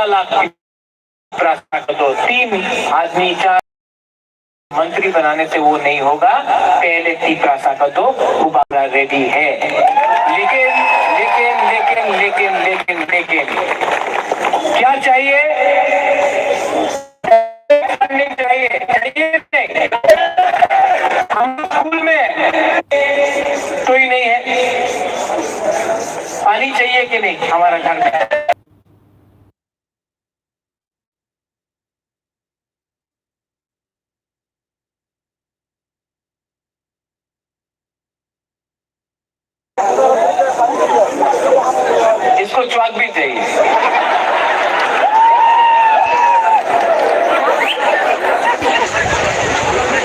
लाख तो 3 आदमी 4 मंत्री बनाने से वो नहीं होगा। पहले तीपरासा का तो बुबागरा रेडी है। लेकिन लेकिन लेकिन लेकिन लेकिन लेकिन क्या चाहिए? फंडिंग चाहिए, चाहिए नहीं? हम स्कूल में तो ही नहीं है। पानी चाहिए कि नहीं हमारा घर में? इसको च्वाक भी चाहिए।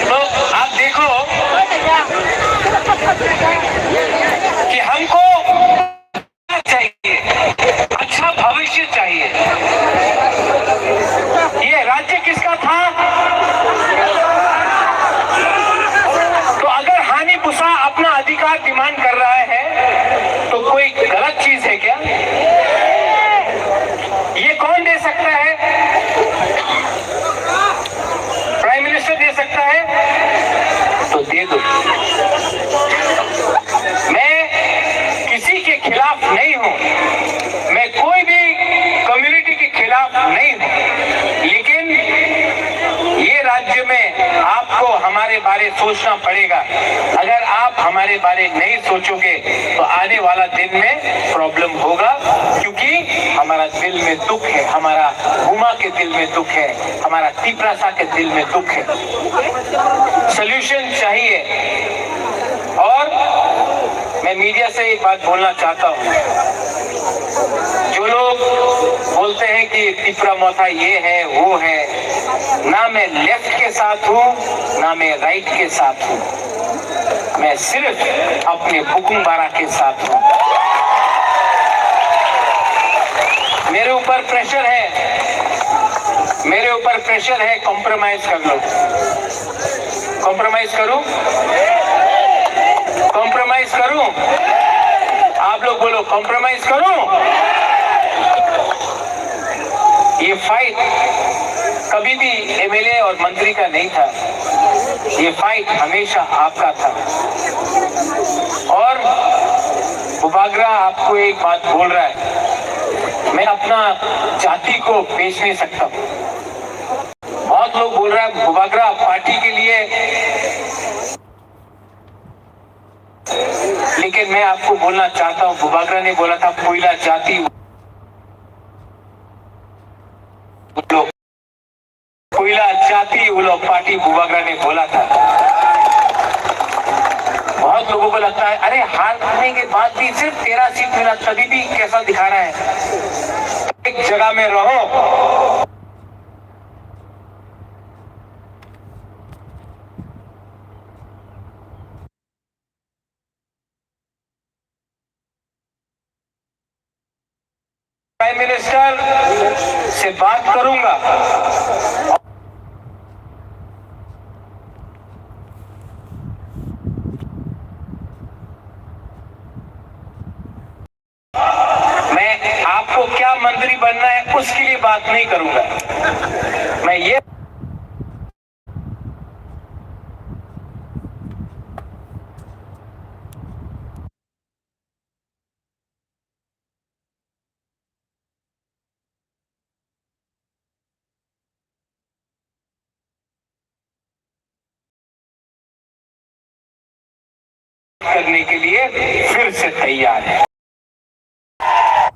तो आप देखो कि हमको चाहिए, अच्छा भविष्य चाहिए। ये राज्य किसका था? तो अगर हानि पुसा अपना अधिकार डिमांड कर रहा है तो कोई गलत चीज है क्या? ये कौन दे सकता है? प्राइम मिनिस्टर दे सकता है तो दे दो। मैं किसी के खिलाफ नहीं हूं, मैं कोई भी कम्युनिटी के खिलाफ नहीं हूं, लेकिन ये राज्य में आपको हमारे बारे सोचना पड़ेगा। अगर आप हमारे बारे नहीं सोचोगे तो आने वाला दिन में प्रॉब्लम होगा, क्योंकि हमारा दिल में दुख है, हमारा गुमा के दिल में दुख है, हमारा तीपरासा के दिल में दुख है। सॉल्यूशन चाहिए। और मैं मीडिया से एक बात बोलना चाहता हूं, जो लोग बोलते हैं कि तीपरा मोथा ये है वो है, ना मैं लेफ्ट के साथ हूं ना मैं राइट के साथ हूं, मैं सिर्फ अपने बुकुमबारा के साथ हूं। मेरे ऊपर प्रेशर है, मेरे ऊपर प्रेशर है, कॉम्प्रोमाइज कर लो। कॉम्प्रोमाइज करूं? कॉम्प्रोमाइज करूं? आप लोग बोलो, कॉम्प्रोमाइज करूं? ये फाइट कभी भी एमएलए और मंत्री का नहीं था, ये फाइट हमेशा आपका था। और बुबागरा आपको एक बात बोल रहा है, मैं अपना जाति को बेच नहीं सकता। बहुत लोग बोल रहा है बुबागरा पार्टी के लिए, लेकिन मैं आपको बोलना चाहता हूं, बुबागरा ने बोला था कोयला जाति, कोयला जाति वो लोग पार्टी बुबागरा ने बोला था। बहुत लोगों को लगता है अरे हारने के बाद भी सिर्फ 13 सीट मिला, तभी भी कैसा दिखा रहा है। एक जगह में रहो, प्राइम मिनिस्टर से बात करूंगा। मैं आपको क्या मंत्री बनना है उसके लिए बात नहीं करूंगा। मैं ये करने के लिए फिर से तैयार है,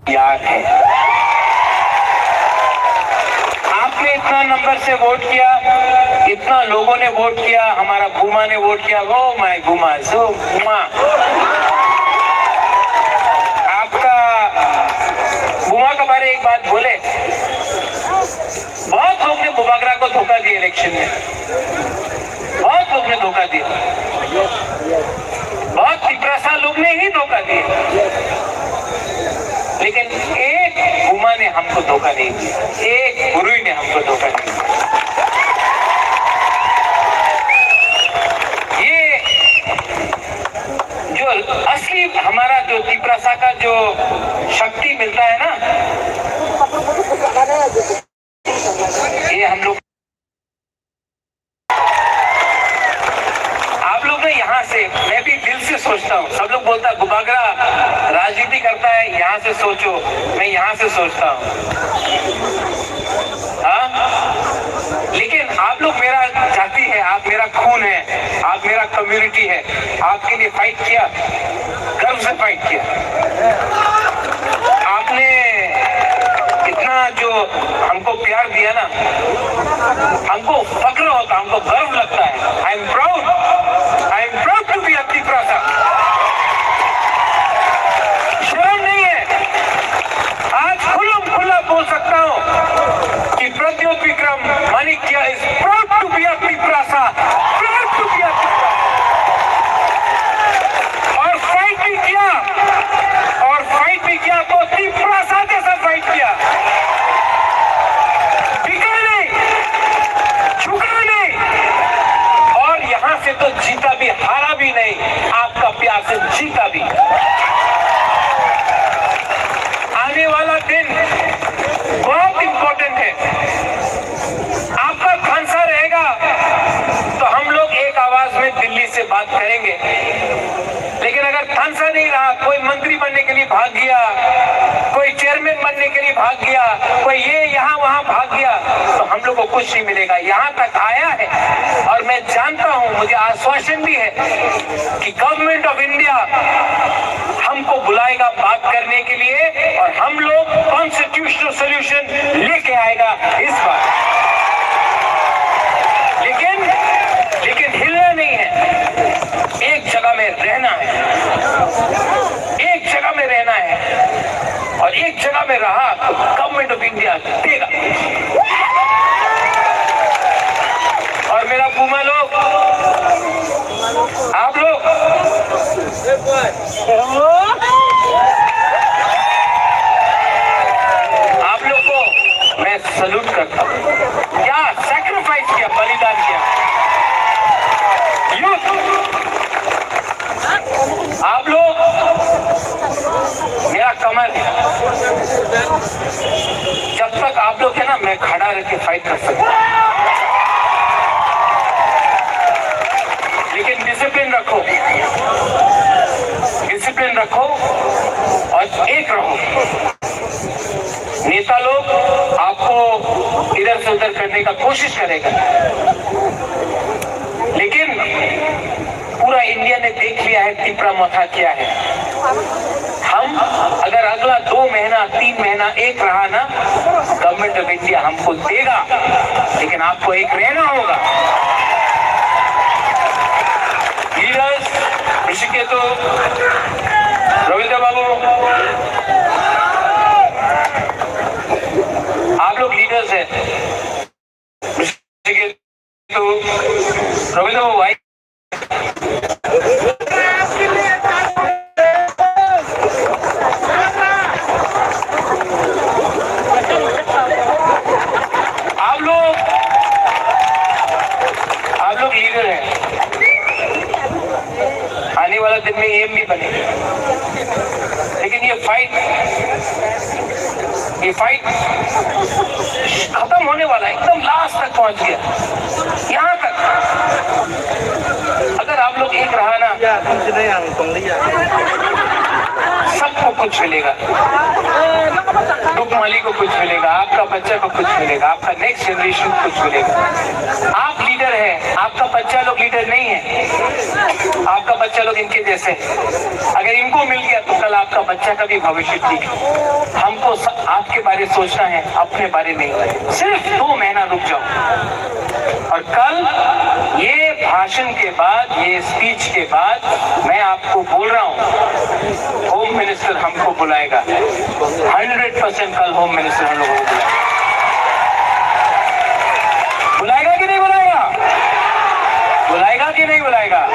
तैयार है। आपने इतना नंबर से वोट किया, इतना लोगों ने वोट किया, हमारा गुमा ने वोट किया, वो माय गुमा, सो गुमा। आपका गुमा के बारे एक बात बोले, बहुत लोग ने बुबागरा को धोखा दिया इलेक्शन में, बहुत लोग ने धोखा दिया, बहुत तीपरासा लोग ने ही धोखा दिया, लेकिन एक गुमा ने हमको धोखा नहीं दिया, एक गुरुई ने हमको धोखा नहीं दिया। ये जो असली हमारा जो तीपरासा का जो शक्ति मिलता है ना, लोग मेरा जाति है, आप मेरा खून है, आप मेरा कम्युनिटी है, आपके लिए फाइट किया, गर्व से फाइट किया। आपने इतना जो हमको प्यार दिया ना, हमको फक्र होता, हमको गर्व लगता है। I am proud to be अति प्रासा। शर्म नहीं है, आज खुला बोल सकता हूं कि प्रद्योत विक्रम माणिक्य इज प्राउड टू बी अति प्रासा, प्राउड टू बी अति प्रासा। और फाइट भी किया, तो अति प्रासा के साथ फाइट किया। बिगड़ नहीं, झुका नहीं, और यहां से तो जीता भी, हारा भी नहीं, आपका प्यार से जीता भी। आने वाला दिन बहुत इंपॉर्टेंट है। आपका खांसा रहेगा तो हम लोग एक आवाज में दिल्ली से बात करेंगे, लेकिन अगर खांसा नहीं रहा, कोई मंत्री बनने के लिए भाग गया, कोई चेयरमैन बनने के लिए भाग गया, कोई ये यहाँ वहां भाग गया, तो हम लोग को कुछ नहीं मिलेगा। यहाँ तक आया है और मैं जानता हूं, मुझे आश्वासन भी है कि गवर्नमेंट ऑफ इंडिया हमको बुलाएगा बात करने के लिए, और हम लोग कॉन्स्टिट्यूशनल सोल्यूशन लेके आएगा इस बार। लेकिन हिलना नहीं है, एक जगह में रहना है, एक जगह में रहना है, और एक जगह में रहा तो गवर्नमेंट ऑफ इंडिया देगा। और मेरा पूमा लोग, आप लोग को मैं सल्यूट करता हूं। क्या सैक्रिफाइस किया, बलिदान किया यूथ। आप लोग मेरा कमर है, जब तक आप लोग है ना, मैं खड़ा रह के फाइट कर सकता हूं। लेकिन डिसिप्लिन रखो और एक रहो। नेता लोग आपको इधर से उधर करने का कोशिश करेगा, लेकिन पूरा इंडिया ने देख लिया है तीव्रमथा क्या है। हम अगर अगला 2 महीना 3 महीना एक रहा ना, गवर्नमेंट ऑफ इंडिया हमको देगा, लेकिन आपको एक रहना होगा। लीडर्स, ऋषिकेश, रविंद्र बाबू, आप लोग लीडर्स हैं। ऋषिकेश, रविंद्र बाबू भाई, आप लोग लीडर हैं। आने वाला दिन में एम भी बने, लेकिन ये फाइट खत्म होने वाला है, एकदम लास्ट तक पहुंच गया, यहाँ तक। अगर आप लोग एक रहा ना, सबको कुछ मिलेगा। दुखमाली को कुछ मिलेगा, आपका बच्चा को कुछ मिलेगा, आपका नेक्स्ट जनरेशन को कुछ मिलेगा। आप लीडर है, आपका बच्चा लोग लीडर नहीं है, आपका बच्चा लोग इनके जैसे। अगर इनको मिल गया तो कल आपका बच्चा का भी भविष्य ठीक है। हमको आपके बारे सोचना है, अपने बारे नहीं। सिर्फ 2 महीना रुक जाओ, और कल ये भाषण के बाद, ये स्पीच के बाद, मैं आपको बोल रहा हूँ, होम मिनिस्टर हमको बुलाएगा 100%। कल होम मिनिस्टर हम लोगों को बुलाएगा कि नहीं बुलाएगा? बुलाएगा कि नहीं बुलाएगा?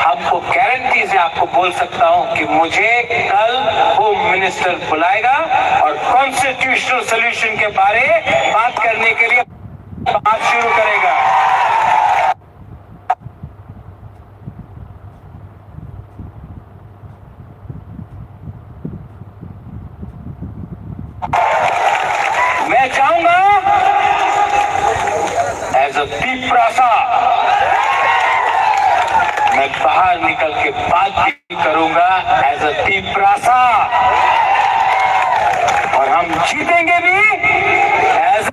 आपको गारंटी से आपको बोल सकता हूं कि मुझे कल होम मिनिस्टर बुलाएगा और कॉन्स्टिट्यूशनल सॉल्यूशन के बारे बात करने के लिए बात शुरू करेगा। मैं चाहूंगा एज अ तीव्रता मैं बाहर निकल के बात भी करूंगा एज अ तीव्रता, और हम जीतेंगे भी एज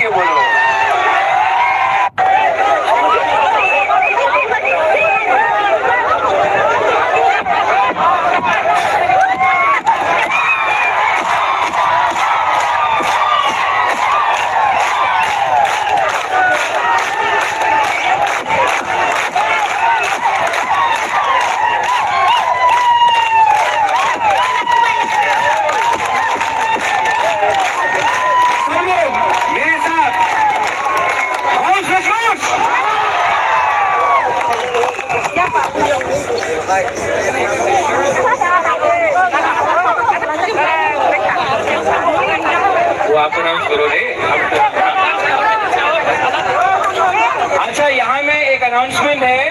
के बोलो। वो आप अनाउंस करो रे। अच्छा, यहाँ में एक अनाउंसमेंट है।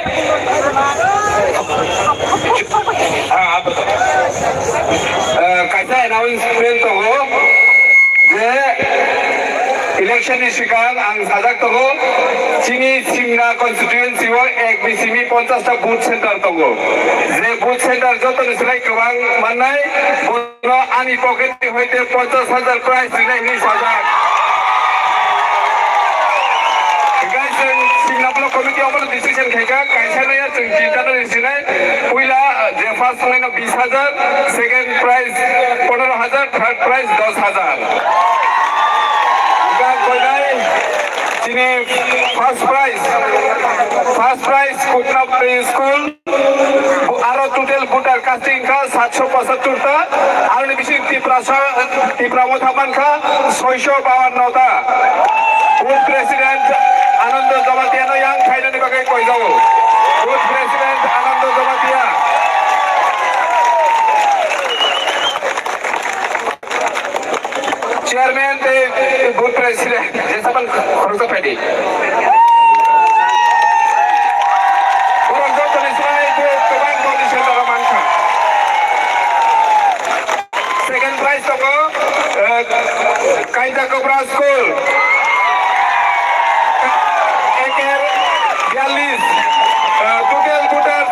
हाँ, आप कैसा अनाउंसमेंट हो जे इलेक्शन सिगां आं साजाक दङ जोंनि सिमना कन्स्टिटुएन्सियाव एक बिसिमि 50टा बुथ सेन्टार दङ जे बुथ सेन्टार जतननिफ्राय गोबां मोननाय बुथनो आंनि पकेटनि हयते 50,000 प्राइज दिनायनि साजा जों सिमना ब्लक कमिटियाव डिसिसन खायगा गायसानाया जों जितानो दिसिनाय पहिला जे फार्स्ट थांनायनो 20,000 second prize 15,000 third prize 10,000 first prize कुटना प्ले स्कूल आरो टोटल भोटार कास्टिंग का 775 टा आरो बिसि तिप्रा मोथामान का 652 टा बुथ प्रेसिडेंट आनंद जमातिया नो yang खाइनानि बागै कय जागो बुथ प्रेसिडेंट आनंद जमातिया चेयरमैन थे बुथ प्रेसिडेंट जैसा बन खरसा पैदी सेकंड प्राइज तो कायदा cobra school 42 total voters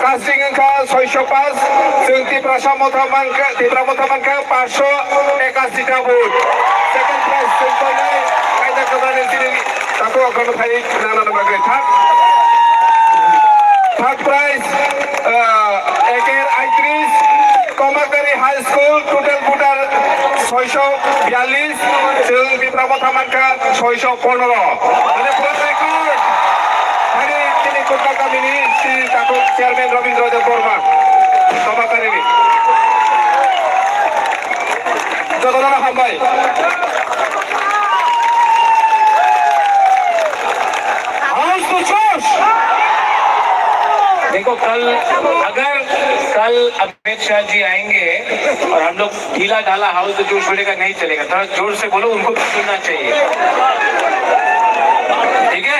casting का 605 जों तिप्रा मोथामान का 581 टा वोट सेकंड प्राइज जोंनाय कायदा कोबरा दिनै ताको अगन थाय नाना बागै थर्ड प्राइज एकेर 38 कमारबारी हाई स्कूल टोटल वोटार 642 जों तिप्रा मोथामान का 615 माने पुरा record hari ini kota kami ini si takut chairman Robindra Dev Burma sama kali ini jodohnya hambai harus tujuh देखो अगर कल अमित शाह जी आएंगे और हम लोग ढीला ढाला हाउस जो छोड़ेगा नहीं चलेगा थोड़ा जोर से बोलो उनको भी सुनना चाहिए ठीक है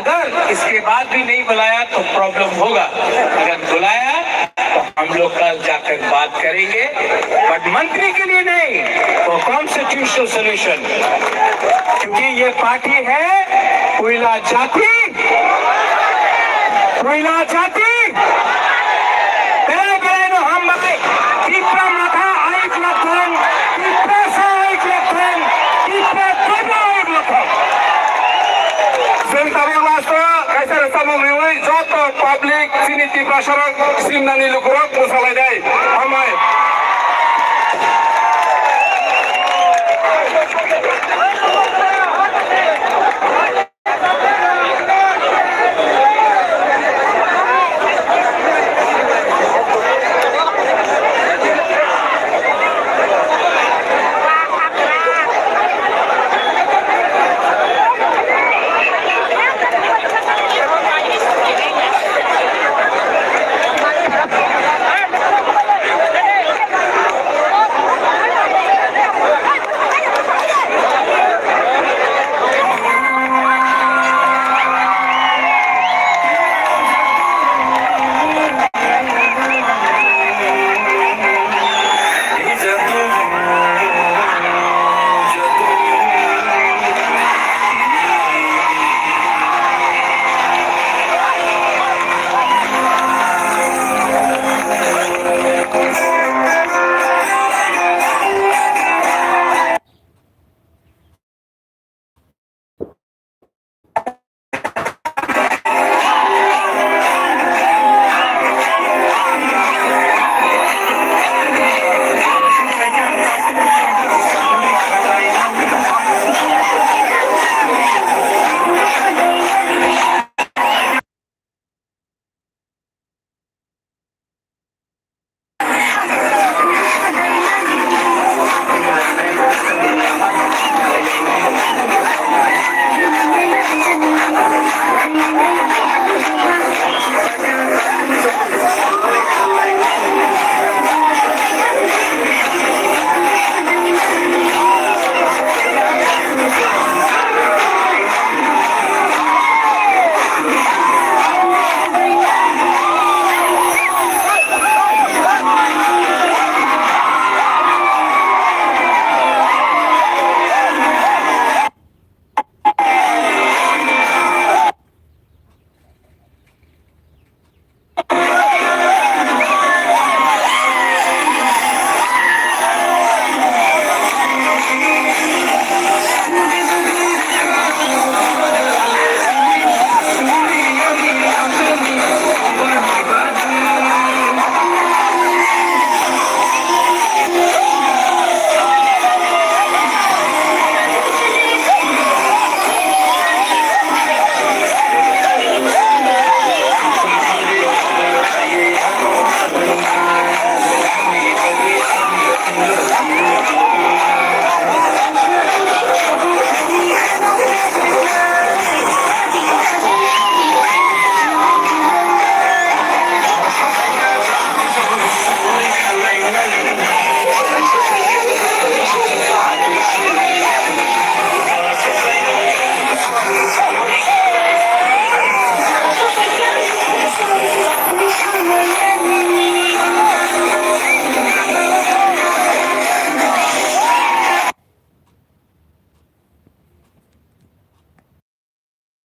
अगर इसके बाद भी नहीं बुलाया तो प्रॉब्लम होगा अगर बुलाया तो हम लोग कल जाकर बात करेंगे बट मंत्री के लिए नहीं तो कॉन्स्टिट्यूशनल सोल्यूशन क्योंकि ये पार्टी है कोयला जाति हम पब्लिक सिनिति प्रसारक सिमनानि लुकुरक मुसालायनाय हामबाय